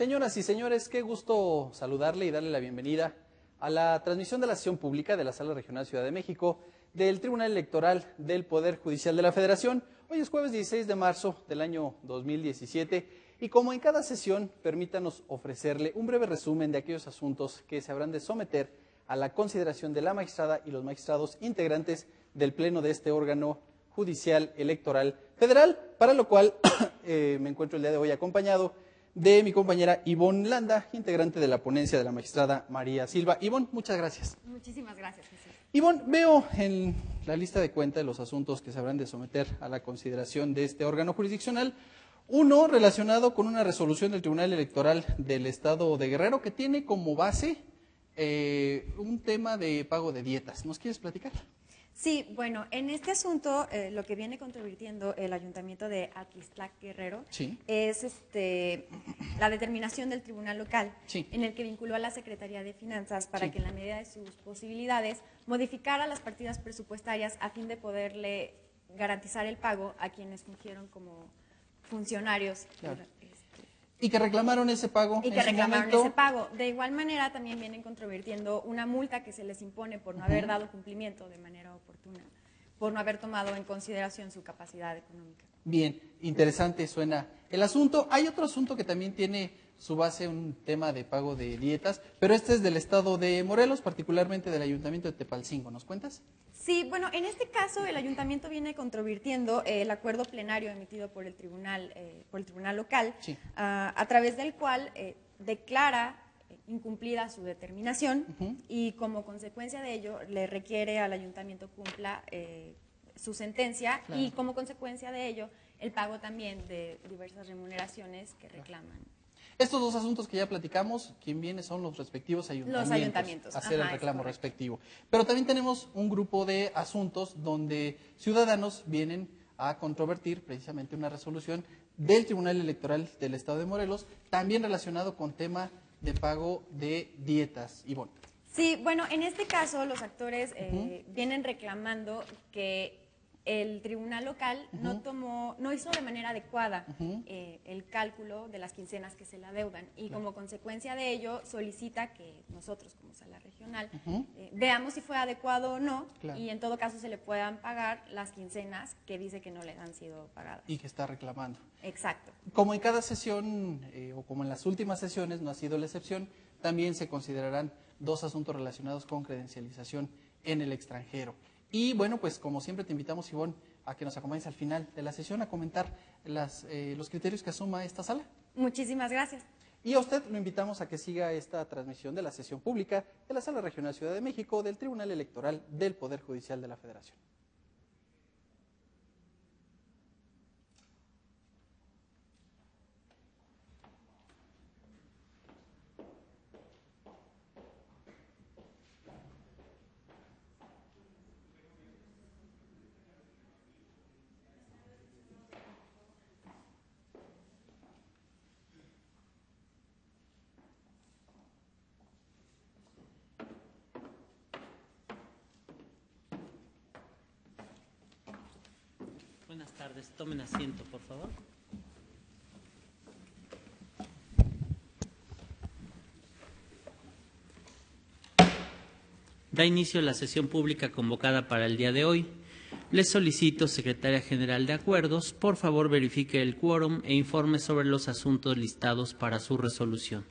Señoras y señores, qué gusto saludarle y darle la bienvenida a la transmisión de la sesión pública de la Sala Regional Ciudad de México del Tribunal Electoral del Poder Judicial de la Federación. Hoy es jueves 16 de marzo del año 2017 y como en cada sesión, permítanos ofrecerle un breve resumen de aquellos asuntos que se habrán de someter a la consideración de la magistrada y los magistrados integrantes del Pleno de este órgano judicial electoral federal, para lo cual me encuentro el día de hoy acompañado de mi compañera Ivonne Landa, integrante de la ponencia de la magistrada María Silva. Ivonne, muchas gracias. Muchísimas gracias, Jesús. Ivonne, veo en la lista de cuenta de los asuntos que se habrán de someter a la consideración de este órgano jurisdiccional, uno relacionado con una resolución del Tribunal Electoral del Estado de Guerrero que tiene como base un tema de pago de dietas. ¿Nos quieres platicar? Sí, bueno, en este asunto lo que viene controvirtiendo el Ayuntamiento de Atlistac Guerrero es la determinación del Tribunal Local, en el que vinculó a la Secretaría de Finanzas para que en la medida de sus posibilidades modificara las partidas presupuestarias a fin de poderle garantizar el pago a quienes fungieron como funcionarios. Claro. Y que reclamaron ese pago. Y que reclamaron ese pago. De igual manera, también vienen controvirtiendo una multa que se les impone por no haber dado cumplimiento de manera oportuna, por no haber tomado en consideración su capacidad económica. Bien, interesante suena el asunto. Hay otro asunto que también tiene su base un tema de pago de dietas, pero este es del estado de Morelos, particularmente del Ayuntamiento de Tepalcingo. ¿Nos cuentas? Sí, bueno, en este caso el Ayuntamiento viene controvirtiendo el acuerdo plenario emitido por el Tribunal Local, a través del cual declara incumplida su determinación y como consecuencia de ello le requiere al Ayuntamiento cumpla su sentencia y como consecuencia de ello el pago también de diversas remuneraciones que reclaman. Estos dos asuntos que ya platicamos, quien viene son los respectivos ayuntamientos, a hacer el reclamo respectivo. Pero también tenemos un grupo de asuntos donde ciudadanos vienen a controvertir precisamente una resolución del Tribunal Electoral del Estado de Morelos, también relacionado con tema de pago de dietas. Ivonne. Sí, bueno, en este caso los actores vienen reclamando que el Tribunal Local no hizo de manera adecuada el cálculo de las quincenas que se le adeudan y como consecuencia de ello solicita que nosotros como Sala Regional veamos si fue adecuado o no y en todo caso se le puedan pagar las quincenas que dice que no le han sido pagadas. Y que está reclamando. Exacto. Como en cada sesión o como en las últimas sesiones no ha sido la excepción, también se considerarán dos asuntos relacionados con credencialización en el extranjero. Y bueno, pues como siempre te invitamos, Ivonne, a que nos acompañes al final de la sesión a comentar los criterios que asuma esta sala. Muchísimas gracias. Y a usted lo invitamos a que siga esta transmisión de la sesión pública de la Sala Regional Ciudad de México del Tribunal Electoral del Poder Judicial de la Federación. Buenas tardes, tomen asiento, por favor. Da inicio la sesión pública convocada para el día de hoy. Les solicito, Secretaria General de Acuerdos, por favor verifique el quórum e informe sobre los asuntos listados para su resolución.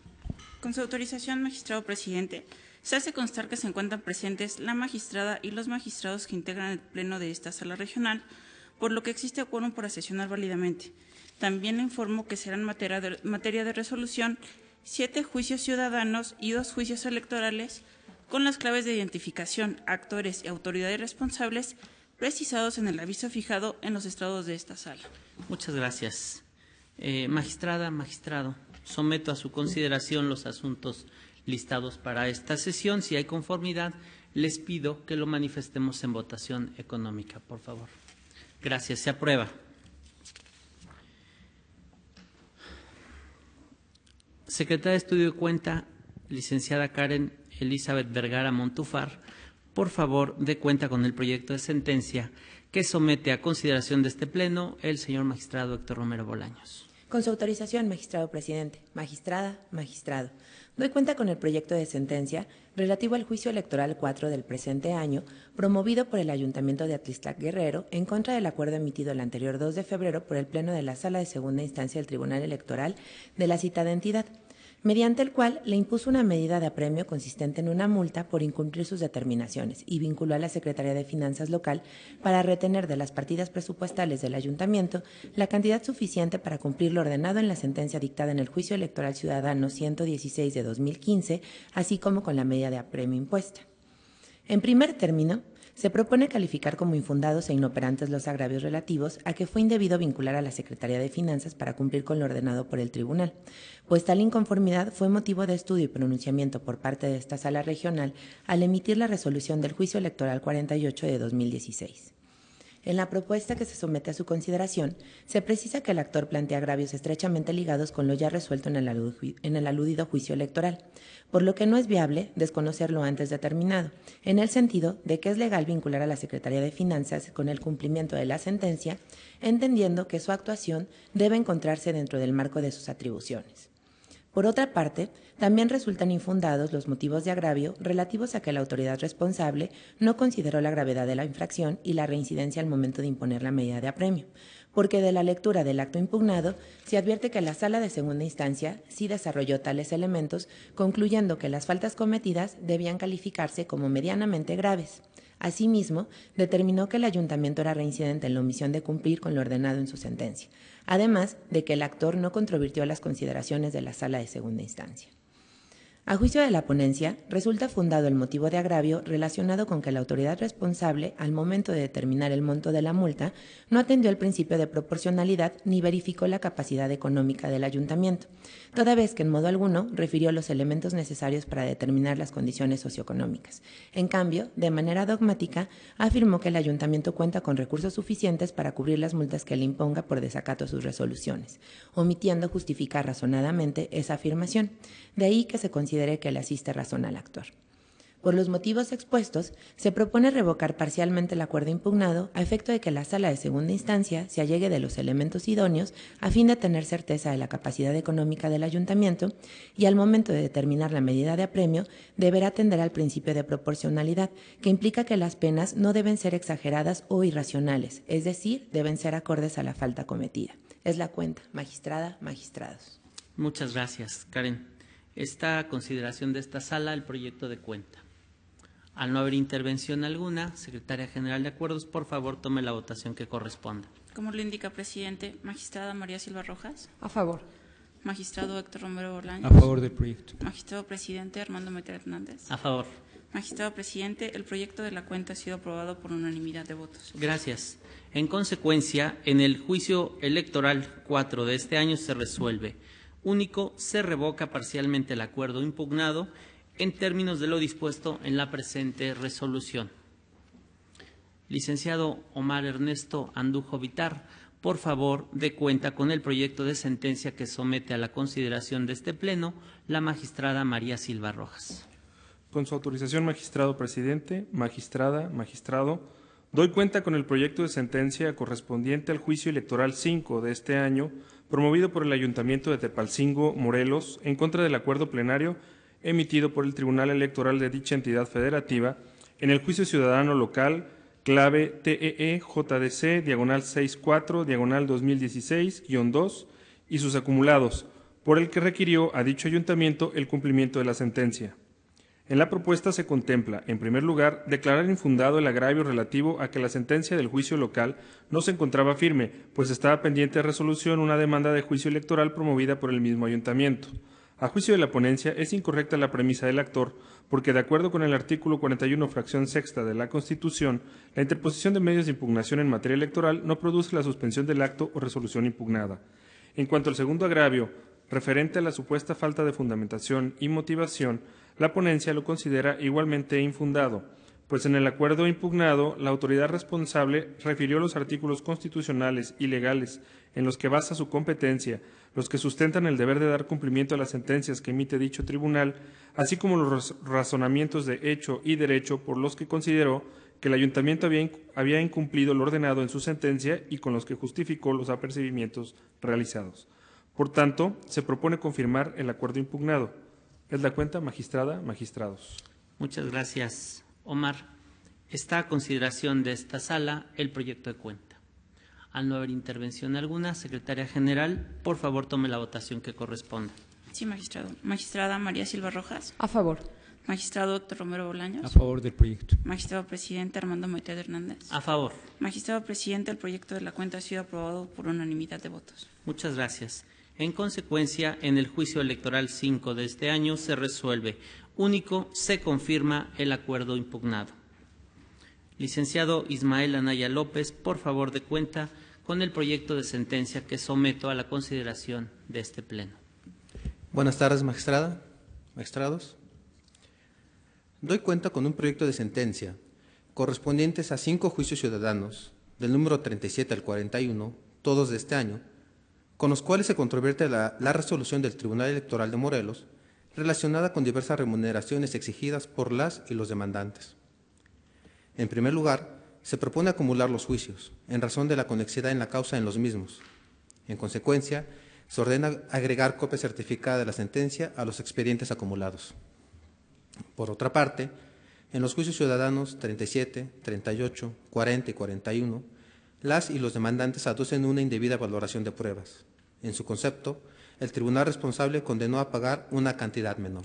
Con su autorización, magistrado presidente, se hace constar que se encuentran presentes la magistrada y los magistrados que integran el pleno de esta sala regional, por lo que existe quórum para sesionar válidamente. También le informo que serán materia de resolución 7 juicios ciudadanos y 2 juicios electorales con las claves de identificación, actores y autoridades responsables precisados en el aviso fijado en los estrados de esta sala. Muchas gracias. Magistrada, magistrado, someto a su consideración los asuntos listados para esta sesión. Si hay conformidad, les pido que lo manifestemos en votación económica, por favor. Gracias. Se aprueba. Secretaria de Estudio y Cuenta, licenciada Karen Elizabeth Vergara Montufar, por favor, dé cuenta con el proyecto de sentencia que somete a consideración de este Pleno el señor magistrado Héctor Romero Bolaños. Con su autorización, magistrado presidente, magistrada, magistrado, doy cuenta con el proyecto de sentencia relativo al juicio electoral 4 del presente año, promovido por el Ayuntamiento de Atlixtlac Guerrero en contra del acuerdo emitido el anterior 2 de febrero por el Pleno de la Sala de Segunda Instancia del Tribunal Electoral de la citada entidad, mediante el cual le impuso una medida de apremio consistente en una multa por incumplir sus determinaciones y vinculó a la Secretaría de Finanzas local para retener de las partidas presupuestales del Ayuntamiento la cantidad suficiente para cumplir lo ordenado en la sentencia dictada en el Juicio Electoral Ciudadano 116 de 2015, así como con la medida de apremio impuesta. En primer término, se propone calificar como infundados e inoperantes los agravios relativos a que fue indebido vincular a la Secretaría de Finanzas para cumplir con lo ordenado por el tribunal, pues tal inconformidad fue motivo de estudio y pronunciamiento por parte de esta sala regional al emitir la resolución del Juicio Electoral 48 de 2016. En la propuesta que se somete a su consideración, se precisa que el actor plantea agravios estrechamente ligados con lo ya resuelto en el aludido juicio electoral, por lo que no es viable desconocer lo antes determinado, en el sentido de que es legal vincular a la Secretaría de Finanzas con el cumplimiento de la sentencia, entendiendo que su actuación debe encontrarse dentro del marco de sus atribuciones. Por otra parte, también resultan infundados los motivos de agravio relativos a que la autoridad responsable no consideró la gravedad de la infracción y la reincidencia al momento de imponer la medida de apremio, porque de la lectura del acto impugnado se advierte que la Sala de Segunda Instancia sí desarrolló tales elementos, concluyendo que las faltas cometidas debían calificarse como medianamente graves. Asimismo, determinó que el Ayuntamiento era reincidente en la omisión de cumplir con lo ordenado en su sentencia, además de que el actor no controvirtió las consideraciones de la Sala de Segunda Instancia. A juicio de la ponencia, resulta fundado el motivo de agravio relacionado con que la autoridad responsable, al momento de determinar el monto de la multa, no atendió el principio de proporcionalidad ni verificó la capacidad económica del ayuntamiento, toda vez que en modo alguno refirió los elementos necesarios para determinar las condiciones socioeconómicas. En cambio, de manera dogmática, afirmó que el ayuntamiento cuenta con recursos suficientes para cubrir las multas que le imponga por desacato a sus resoluciones, omitiendo justificar razonadamente esa afirmación. De ahí que se considere que le asiste razón al actor. Por los motivos expuestos, se propone revocar parcialmente el acuerdo impugnado a efecto de que la Sala de Segunda Instancia se allegue de los elementos idóneos a fin de tener certeza de la capacidad económica del ayuntamiento y al momento de determinar la medida de apremio deberá atender al principio de proporcionalidad, que implica que las penas no deben ser exageradas o irracionales, es decir, deben ser acordes a la falta cometida. Es la cuenta, magistrada, magistrados. Muchas gracias, Karen. Está a consideración de esta sala el proyecto de cuenta. Al no haber intervención alguna, Secretaria General de Acuerdos, por favor, tome la votación que corresponda. Como lo indica, presidente, magistrada María Silva Rojas. A favor. Magistrado Héctor Romero Bolaños. A favor del proyecto. Magistrado presidente Armando Meter Hernández. A favor. Magistrado presidente, el proyecto de la cuenta ha sido aprobado por unanimidad de votos. Gracias. En consecuencia, en el juicio electoral 4 de este año se resuelve. Único, se revoca parcialmente el acuerdo impugnado en términos de lo dispuesto en la presente resolución. Licenciado Omar Ernesto Andujo Vitar, por favor, dé cuenta con el proyecto de sentencia que somete a la consideración de este Pleno la magistrada María Silva Rojas. Con su autorización, magistrado presidente, magistrada, magistrado, doy cuenta con el proyecto de sentencia correspondiente al juicio electoral 5 de este año, promovido por el Ayuntamiento de Tepalcingo, Morelos, en contra del acuerdo plenario emitido por el Tribunal Electoral de dicha entidad federativa en el juicio ciudadano local clave TEE-JDC, diagonal 64, diagonal 2016-2 y sus acumulados, por el que requirió a dicho ayuntamiento el cumplimiento de la sentencia. En la propuesta se contempla, en primer lugar, declarar infundado el agravio relativo a que la sentencia del juicio local no se encontraba firme, pues estaba pendiente de resolución una demanda de juicio electoral promovida por el mismo ayuntamiento. A juicio de la ponencia, es incorrecta la premisa del actor, porque de acuerdo con el artículo 41, fracción sexta de la Constitución, la interposición de medios de impugnación en materia electoral no produce la suspensión del acto o resolución impugnada. En cuanto al segundo agravio, referente a la supuesta falta de fundamentación y motivación, la ponencia lo considera igualmente infundado, pues en el acuerdo impugnado la autoridad responsable refirió los artículos constitucionales y legales en los que basa su competencia, los que sustentan el deber de dar cumplimiento a las sentencias que emite dicho tribunal, así como los razonamientos de hecho y derecho por los que consideró que el ayuntamiento había incumplido lo ordenado en su sentencia y con los que justificó los apercibimientos realizados. Por tanto, se propone confirmar el acuerdo impugnado. Es la cuenta, magistrada, magistrados. Muchas gracias, Omar. Está a consideración de esta sala el proyecto de cuenta. Al no haber intervención alguna, Secretaria General, por favor tome la votación que corresponda. Sí, magistrado. Magistrada María Silva Rojas. A favor. Magistrado Héctor Romero Bolaños. A favor del proyecto. Magistrado presidente Armando Moitedo Hernández. A favor. Magistrado presidente, el proyecto de la cuenta ha sido aprobado por unanimidad de votos. Muchas gracias. En consecuencia, en el juicio electoral 5 de este año se resuelve. Único, se confirma el acuerdo impugnado. Licenciado Ismael Anaya López, por favor de cuenta con el proyecto de sentencia que someto a la consideración de este Pleno. Buenas tardes, magistrada, magistrados. Doy cuenta con un proyecto de sentencia correspondientes a 5 juicios ciudadanos, del número 37 al 41, todos de este año, con los cuales se controvierte la resolución del Tribunal Electoral de Morelos relacionada con diversas remuneraciones exigidas por las y los demandantes. En primer lugar, se propone acumular los juicios, en razón de la conexidad en la causa en los mismos. En consecuencia, se ordena agregar copia certificada de la sentencia a los expedientes acumulados. Por otra parte, en los juicios ciudadanos 37, 38, 40 y 41, las y los demandantes aducen una indebida valoración de pruebas. En su concepto, el tribunal responsable condenó a pagar una cantidad menor.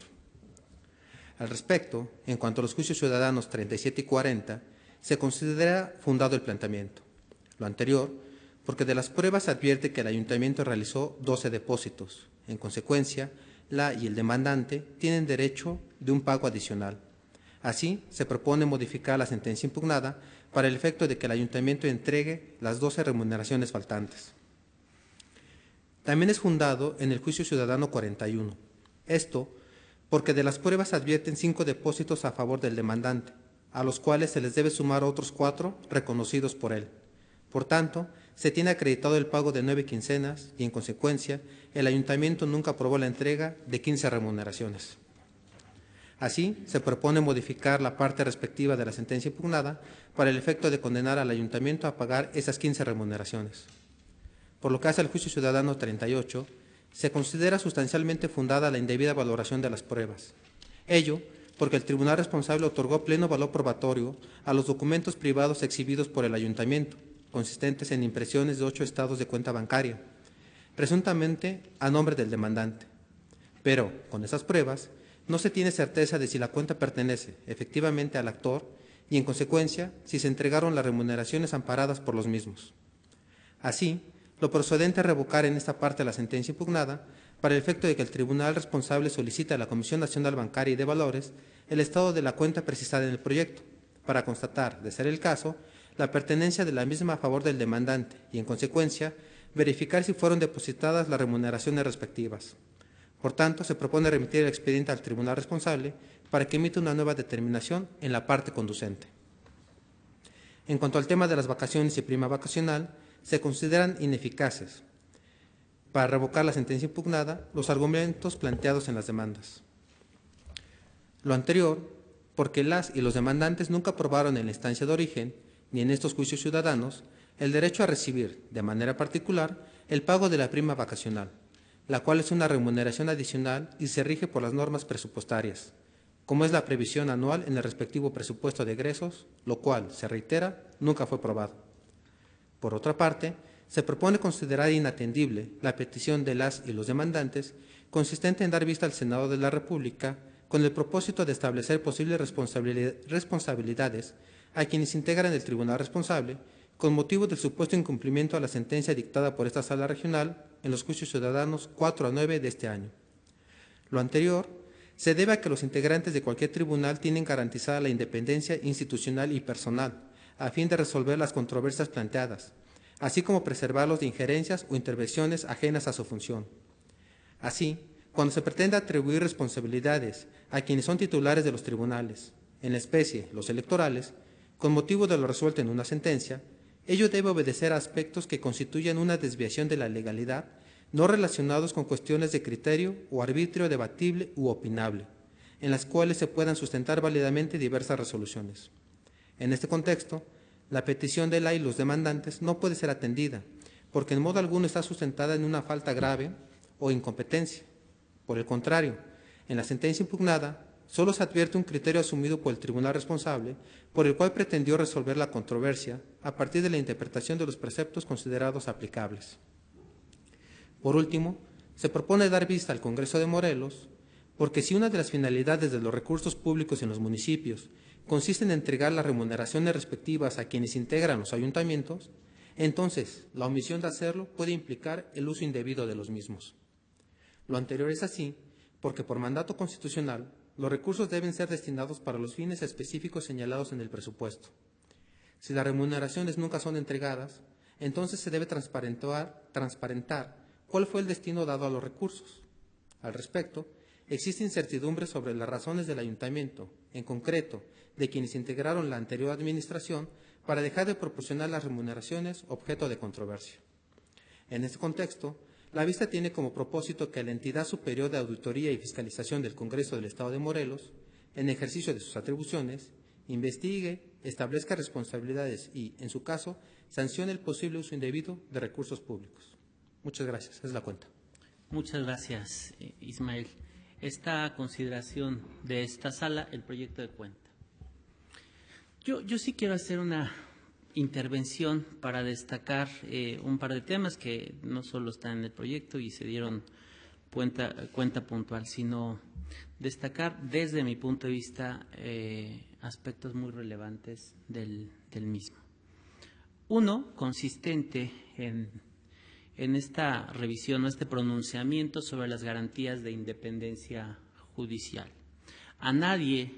Al respecto, en cuanto a los juicios ciudadanos 37 y 40, se considera fundado el planteamiento. Lo anterior, porque de las pruebas advierte que el ayuntamiento realizó 12 depósitos. En consecuencia, la y el demandante tienen derecho de un pago adicional. Así, se propone modificar la sentencia impugnada para el efecto de que el ayuntamiento entregue las 12 remuneraciones faltantes. También es fundado en el juicio ciudadano 41. Esto porque de las pruebas advierten 5 depósitos a favor del demandante, a los cuales se les debe sumar otros 4 reconocidos por él. Por tanto, se tiene acreditado el pago de 9 quincenas y, en consecuencia, el ayuntamiento nunca aprobó la entrega de 15 remuneraciones. Así, se propone modificar la parte respectiva de la sentencia impugnada para el efecto de condenar al ayuntamiento a pagar esas 15 remuneraciones. Por lo que hace al juicio ciudadano 38, se considera sustancialmente fundada la indebida valoración de las pruebas. Ello porque el tribunal responsable otorgó pleno valor probatorio a los documentos privados exhibidos por el ayuntamiento, consistentes en impresiones de 8 estados de cuenta bancaria, presuntamente a nombre del demandante. Pero, con esas pruebas, no se tiene certeza de si la cuenta pertenece efectivamente al actor y, en consecuencia, si se entregaron las remuneraciones amparadas por los mismos. Así, lo procedente es revocar en esta parte la sentencia impugnada para el efecto de que el tribunal responsable solicita a la Comisión Nacional Bancaria y de Valores el estado de la cuenta precisada en el proyecto, para constatar, de ser el caso, la pertenencia de la misma a favor del demandante y, en consecuencia, verificar si fueron depositadas las remuneraciones respectivas. Por tanto, se propone remitir el expediente al tribunal responsable para que emita una nueva determinación en la parte conducente. En cuanto al tema de las vacaciones y prima vacacional, se consideran ineficaces para revocar la sentencia impugnada los argumentos planteados en las demandas. Lo anterior, porque las y los demandantes nunca probaron en la instancia de origen, ni en estos juicios ciudadanos, el derecho a recibir, de manera particular, el pago de la prima vacacional, la cual es una remuneración adicional y se rige por las normas presupuestarias, como es la previsión anual en el respectivo presupuesto de egresos, lo cual, se reitera, nunca fue probado. Por otra parte, se propone considerar inatendible la petición de las y los demandantes consistente en dar vista al Senado de la República con el propósito de establecer posibles responsabilidades a quienes integran el tribunal responsable con motivo del supuesto incumplimiento a la sentencia dictada por esta Sala Regional en los juicios ciudadanos 4 a 9 de este año. Lo anterior se debe a que los integrantes de cualquier tribunal tienen garantizada la independencia institucional y personal, a fin de resolver las controversias planteadas, así como preservarlos de injerencias o intervenciones ajenas a su función. Así, cuando se pretende atribuir responsabilidades a quienes son titulares de los tribunales, en la especie los electorales, con motivo de lo resuelto en una sentencia, ello debe obedecer a aspectos que constituyan una desviación de la legalidad, no relacionados con cuestiones de criterio o arbitrio debatible u opinable, en las cuales se puedan sustentar válidamente diversas resoluciones. En este contexto, la petición de la y los demandantes no puede ser atendida, porque en modo alguno está sustentada en una falta grave o incompetencia. Por el contrario, en la sentencia impugnada, solo se advierte un criterio asumido por el tribunal responsable, por el cual pretendió resolver la controversia a partir de la interpretación de los preceptos considerados aplicables. Por último, se propone dar vista al Congreso de Morelos, porque si una de las finalidades de los recursos públicos en los municipios consiste en entregar las remuneraciones respectivas a quienes integran los ayuntamientos, entonces la omisión de hacerlo puede implicar el uso indebido de los mismos. Lo anterior es así porque por mandato constitucional los recursos deben ser destinados para los fines específicos señalados en el presupuesto. Si las remuneraciones nunca son entregadas, entonces se debe transparentar cuál fue el destino dado a los recursos. Al respecto, existe incertidumbre sobre las razones del ayuntamiento, en concreto, de quienes integraron la anterior administración, para dejar de proporcionar las remuneraciones objeto de controversia. En este contexto, la vista tiene como propósito que la entidad superior de auditoría y fiscalización del Congreso del Estado de Morelos, en ejercicio de sus atribuciones, investigue, establezca responsabilidades y, en su caso, sancione el posible uso indebido de recursos públicos. Muchas gracias. Es la cuenta. Muchas gracias, Ismael. Esta consideración de esta sala, el proyecto de cuenta. Yo sí quiero hacer una intervención para destacar un par de temas que no solo están en el proyecto y se dieron cuenta puntual, sino destacar desde mi punto de vista aspectos muy relevantes del mismo. Uno, consistente en esta revisión o este pronunciamiento sobre las garantías de independencia judicial. A nadie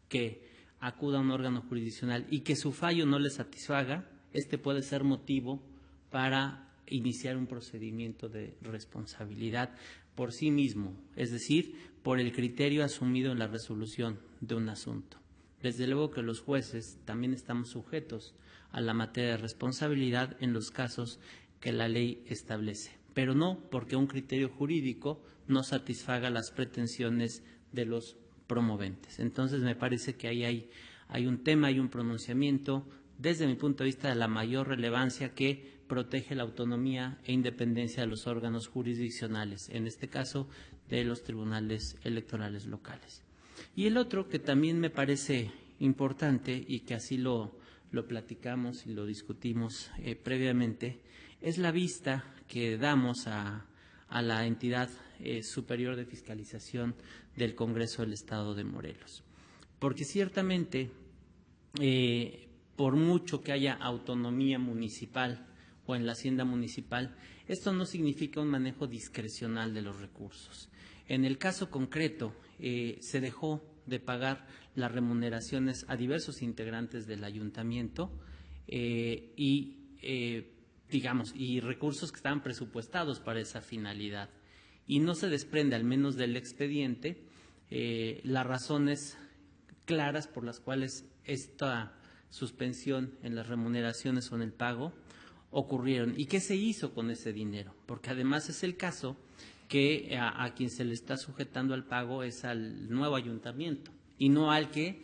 que acuda a un órgano jurisdiccional y que su fallo no le satisfaga, este puede ser motivo para iniciar un procedimiento de responsabilidad por sí mismo, es decir, por el criterio asumido en la resolución de un asunto. Desde luego que los jueces también estamos sujetos a la materia de responsabilidad en los casos que la ley establece, pero no porque un criterio jurídico no satisfaga las pretensiones de los promoventes. Entonces me parece que ahí hay un tema, hay un pronunciamiento, desde mi punto de vista, de la mayor relevancia que protege la autonomía e independencia de los órganos jurisdiccionales, en este caso de los tribunales electorales locales. Y el otro que también me parece importante y que así lo platicamos y lo discutimos previamente, es la vista que damos a la entidad superior de fiscalización del Congreso del Estado de Morelos. Porque ciertamente, por mucho que haya autonomía municipal o en la hacienda municipal, esto no significa un manejo discrecional de los recursos. En el caso concreto, se dejó de pagar las remuneraciones a diversos integrantes del ayuntamiento y recursos que estaban presupuestados para esa finalidad. Y no se desprende, al menos del expediente, las razones claras por las cuales esta suspensión en las remuneraciones o en el pago ocurrieron. ¿Y qué se hizo con ese dinero? Porque además es el caso que a quien se le está sujetando al pago es al nuevo ayuntamiento y no al que,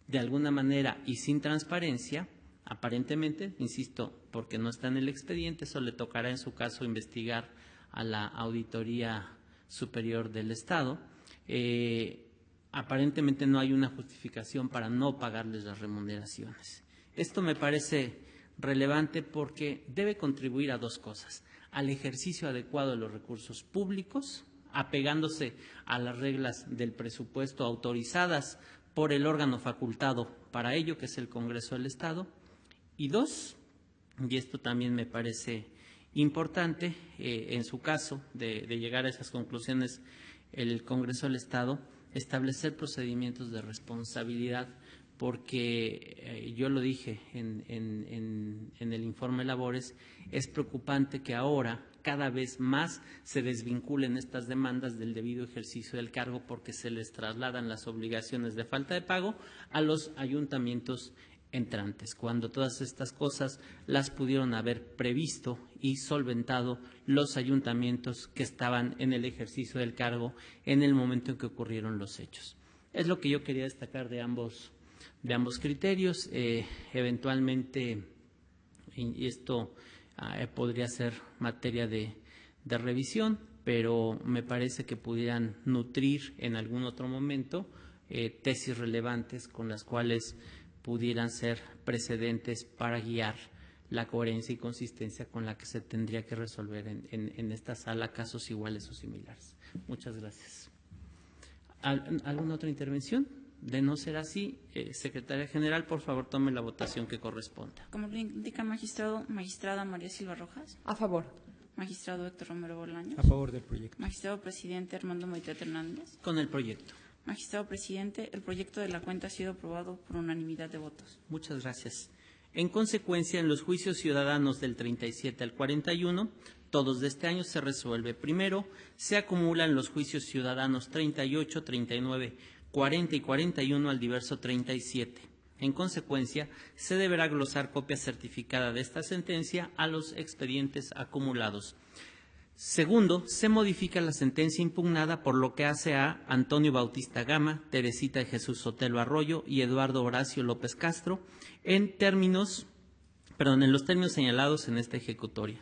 de alguna manera y sin transparencia, aparentemente, insisto, porque no está en el expediente, eso le tocará en su caso investigar a la Auditoría Superior del Estado. Aparentemente no hay una justificación para no pagarles las remuneraciones. Esto me parece relevante porque debe contribuir a dos cosas: al ejercicio adecuado de los recursos públicos, apegándose a las reglas del presupuesto autorizadas por el órgano facultado para ello, que es el Congreso del Estado. Y dos, y esto también me parece importante, en su caso de llegar a esas conclusiones el Congreso del Estado, establecer procedimientos de responsabilidad, porque yo lo dije en el informe Labores, es preocupante que ahora cada vez más se desvinculen estas demandas del debido ejercicio del cargo porque se les trasladan las obligaciones de falta de pago a los ayuntamientos entrantes, cuando todas estas cosas las pudieron haber previsto y solventado los ayuntamientos que estaban en el ejercicio del cargo en el momento en que ocurrieron los hechos. Es lo que yo quería destacar de ambos criterios. Eventualmente, y esto podría ser materia de de revisión, pero me parece que pudieran nutrir en algún otro momento tesis relevantes con las cuales pudieran ser precedentes para guiar la coherencia y consistencia con la que se tendría que resolver en esta sala casos iguales o similares. Muchas gracias. ¿Alguna otra intervención? De no ser así, Secretaria General, por favor, tome la votación que corresponda. Como le indica magistrada María Silva Rojas. A favor. Magistrado Héctor Romero Bolaños. A favor del proyecto. Magistrado presidente Armando Moitet Hernández. Con el proyecto. Magistrado presidente, el proyecto de la cuenta ha sido aprobado por unanimidad de votos. Muchas gracias. En consecuencia, en los juicios ciudadanos del 37 al 41, todos de este año se resuelve. Primero, se acumulan los juicios ciudadanos 38, 39, 40 y 41 al diverso 37. En consecuencia, se deberá glosar copia certificada de esta sentencia a los expedientes acumulados. Segundo, se modifica la sentencia impugnada por lo que hace a Antonio Bautista Gama, Teresita de Jesús Sotelo Arroyo y Eduardo Horacio López Castro en los términos señalados en esta ejecutoria.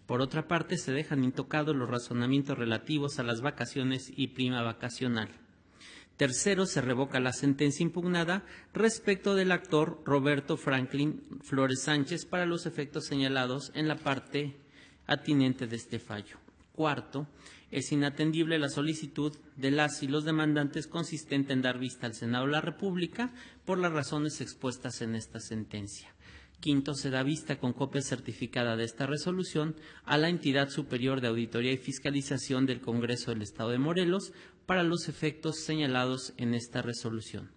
Por otra parte, se dejan intocados los razonamientos relativos a las vacaciones y prima vacacional. Tercero, se revoca la sentencia impugnada respecto del actor Roberto Franklin Flores Sánchez para los efectos señalados en la parte atinente de este fallo. Cuarto, es inatendible la solicitud de las y los demandantes consistente en dar vista al Senado de la República por las razones expuestas en esta sentencia. Quinto, se da vista con copia certificada de esta resolución a la entidad superior de auditoría y fiscalización del Congreso del Estado de Morelos para los efectos señalados en esta resolución.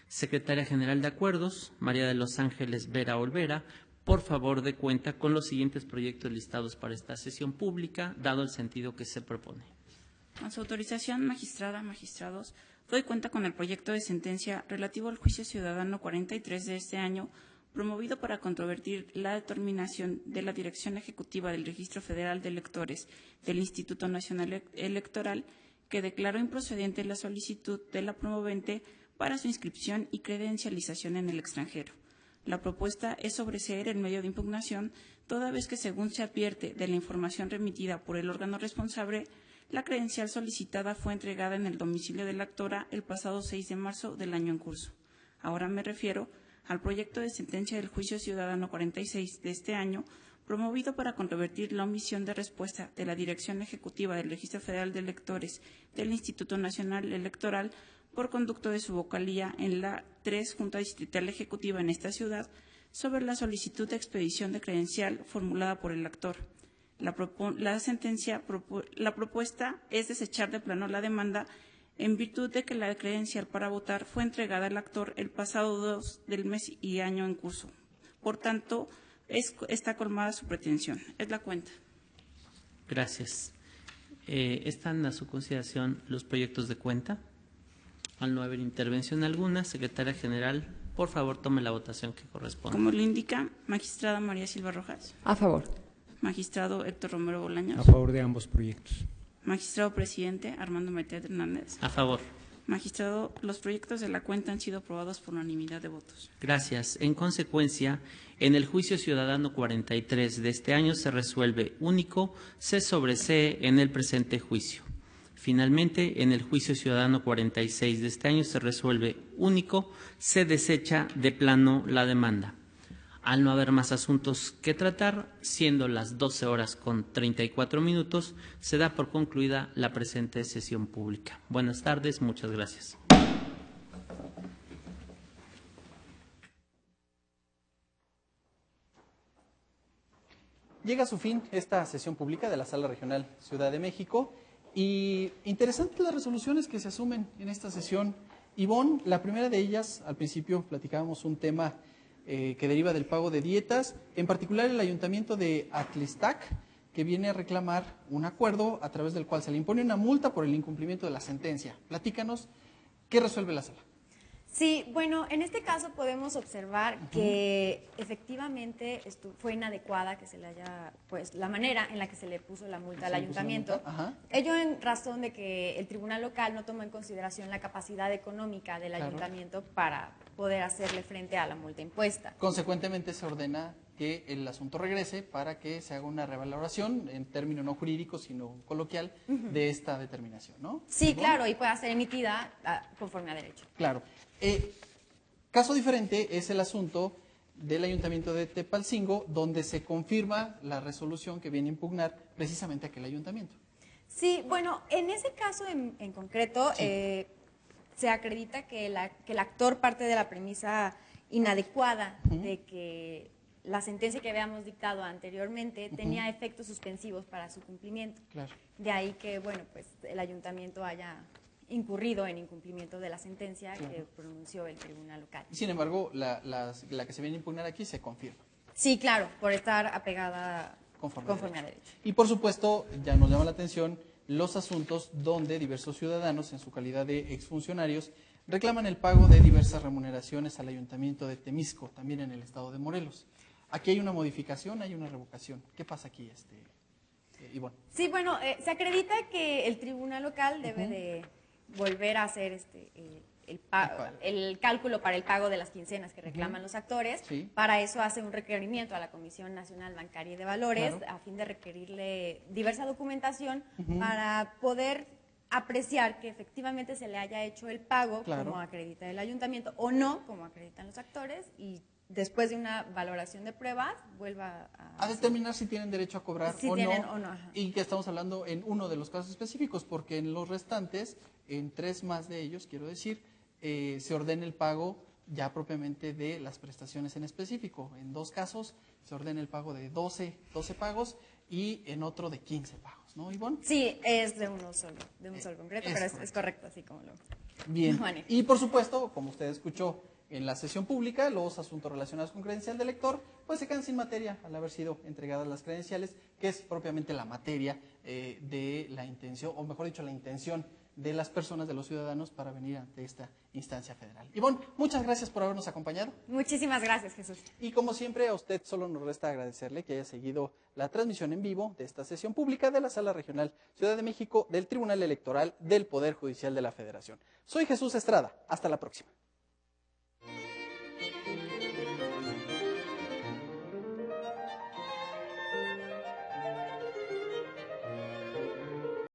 Secretaria General de Acuerdos, María de los Ángeles Vera Olvera, por favor dé cuenta con los siguientes proyectos listados para esta sesión pública, dado el sentido que se propone. Con su autorización, magistrados, doy cuenta con el proyecto de sentencia relativo al juicio ciudadano 43 de este año, promovido para controvertir la determinación de la Dirección Ejecutiva del Registro Federal de Electores del Instituto Nacional Electoral, que declaró improcedente la solicitud de la promovente para su inscripción y credencialización en el extranjero. La propuesta es sobreseer el medio de impugnación, toda vez que, según se advierte de la información remitida por el órgano responsable, la credencial solicitada fue entregada en el domicilio de la actora el pasado 6 de marzo del año en curso. Ahora me refiero al proyecto de sentencia del juicio ciudadano 46 de este año, promovido para controvertir la omisión de respuesta de la Dirección Ejecutiva del Registro Federal de Electores del Instituto Nacional Electoral por conducto de su vocalía en la 3 Junta Distrital Ejecutiva en esta ciudad sobre la solicitud de expedición de credencial formulada por el actor. La propuesta es desechar de plano la demanda en virtud de que la credencial para votar fue entregada al actor el pasado 2 del mes y año en curso. Por tanto, está colmada su pretensión. Es la cuenta. Gracias. ¿Están a su consideración los proyectos de cuenta? Al no haber intervención alguna, Secretaria General, por favor, tome la votación que corresponde. Como lo indica, magistrada María Silva Rojas. A favor. Magistrado Héctor Romero Bolaños. A favor de ambos proyectos. Magistrado presidente Armando Moitet Hernández. A favor. Magistrado, los proyectos de la cuenta han sido aprobados por unanimidad de votos. Gracias. En consecuencia, en el juicio ciudadano 43 de este año se resuelve único, se sobresee en el presente juicio. Finalmente, en el juicio ciudadano 46 de este año se resuelve único, se desecha de plano la demanda. Al no haber más asuntos que tratar, siendo las 12:34, se da por concluida la presente sesión pública. Buenas tardes, muchas gracias. Llega a su fin esta sesión pública de la Sala Regional Ciudad de México y interesantes las resoluciones que se asumen en esta sesión. Ivonne, la primera de ellas, al principio platicábamos un tema que deriva del pago de dietas, en particular el Ayuntamiento de Atlistac, que viene a reclamar un acuerdo a través del cual se le impone una multa por el incumplimiento de la sentencia. Platícanos, ¿qué resuelve la sala? Sí, bueno, en este caso podemos observar que efectivamente fue inadecuada que se le haya, pues, la manera en la que se le puso la multa al ayuntamiento. Ello en razón de que el tribunal local no tomó en consideración la capacidad económica del ayuntamiento para poder hacerle frente a la multa impuesta. Consecuentemente se ordena que el asunto regrese para que se haga una revaloración, en término no jurídico, sino coloquial, de esta determinación, ¿no? Sí, claro, y pueda ser emitida conforme a derecho. Claro. Caso diferente es el asunto del Ayuntamiento de Tepalcingo, donde se confirma la resolución que viene a impugnar precisamente aquel ayuntamiento. Sí, bueno, en ese caso en concreto, se acredita que el actor parte de la premisa inadecuada de que la sentencia que habíamos dictado anteriormente tenía efectos suspensivos para su cumplimiento. Claro. De ahí que, bueno, pues el ayuntamiento haya incurrido en incumplimiento de la sentencia que pronunció el tribunal local. Sin embargo, la que se viene a impugnar aquí se confirma. Sí, claro, por estar apegada conforme a derecho. Y por supuesto, ya nos llama la atención los asuntos donde diversos ciudadanos, en su calidad de exfuncionarios, reclaman el pago de diversas remuneraciones al Ayuntamiento de Temisco, también en el estado de Morelos. Aquí hay una modificación, hay una revocación. ¿Qué pasa aquí, Ivonne? Sí, bueno, se acredita que el tribunal local debe de volver a hacer el cálculo para el pago de las quincenas que reclaman los actores. Sí. Para eso hace un requerimiento a la Comisión Nacional Bancaria y de Valores, Claro, a fin de requerirle diversa documentación para poder apreciar que efectivamente se le haya hecho el pago, claro, como acredita el ayuntamiento, o no, como acreditan los actores, y después de una valoración de pruebas, vuelva a determinar si tienen derecho a cobrar si o tienen no, o no, ajá. Y que estamos hablando en uno de los casos específicos, porque en los restantes, en 3 más de ellos, quiero decir, se ordena el pago ya propiamente de las prestaciones en específico. En 2 casos se ordena el pago de 12 pagos y en otro de 15 pagos, ¿no, Ivonne? Sí, es de uno solo, concreto, pero es correcto, así como lo Bien, manejo. y por supuesto, como usted escuchó en la sesión pública, los asuntos relacionados con credencial de lector, pues se quedan sin materia al haber sido entregadas las credenciales, que es propiamente la materia de la intención, o mejor dicho, la intención de las personas, de los ciudadanos, para venir ante esta instancia federal. Ivonne, muchas gracias por habernos acompañado. Muchísimas gracias, Jesús. Y como siempre, a usted solo nos resta agradecerle que haya seguido la transmisión en vivo de esta sesión pública de la Sala Regional Ciudad de México del Tribunal Electoral del Poder Judicial de la Federación. Soy Jesús Estrada. Hasta la próxima.